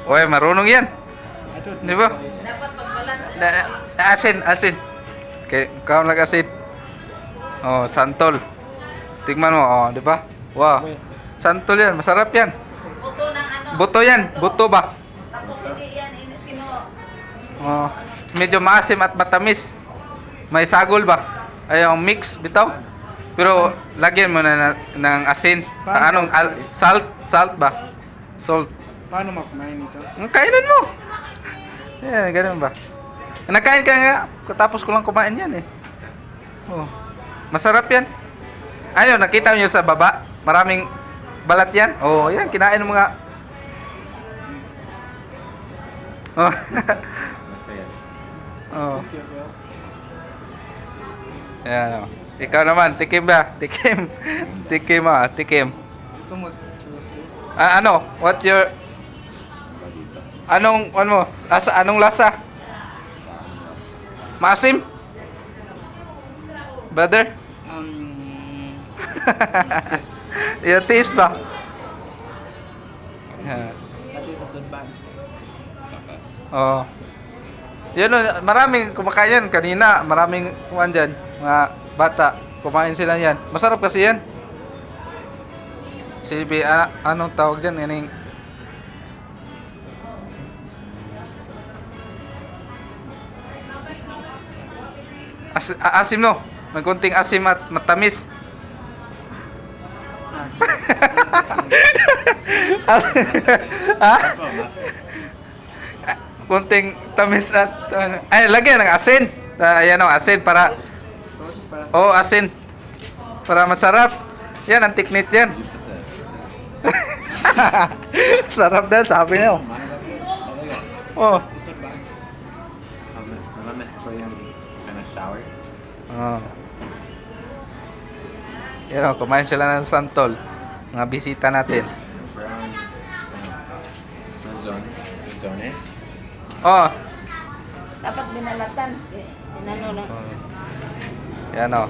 Oy, marunong yan. Di ba? Dapat pagbalat. Asin. Okay, ikaw nag-asin. Oh, santol. Tingnan mo, oh, di ba? Wow. Santol yan, masarap yan. Buto ng ano. Buto yan, buto ba? Tapos hindi yan kino. Oh, medyo maasim at matamis. May sagol ba? Ay, yung mix bitaw. Pero lagyan mo na ng asin. Anong salt ba? Salt. Paano makumain ito? Ang kainan mo. Yan, ganun ba? Nakain ka nga. Katapos ko lang kumain yan eh. Oh. Masarap yan. Ano, nakita niyo sa baba? Maraming balat yan. Oh, yan, kinain mo nga. Oh. Masaya. Oh. Yan. Oh. Ikaw naman, tikim ba? Tikim. Tikim ah, tikim. Sumos. Ano? What your Anong ano mo? Anong lasa? Maasim? Brother? Yung taste ba? Yeah. Dati sa Sudban. Oh. Yun, maraming kumakain yan kanina. Maraming kumain dyan. Mga bata. Kumain sila yan. Masarap kasi yan. Silbi, anong tawag dyan? Yaning asim no? May konting asim at matamis. Ha? Konting tamis at ay lagyan ng asin. Ayan o, asin para asin para masarap. Yan ang tiknit yan. Sarap din sabi niyo. Oh. Namamas ko yung shower. Oh. Yan o, kumain sila ng santol. Mga bisita natin. Brown. Zone. Oh. Dapat binalatan. Inano lang. Yan o.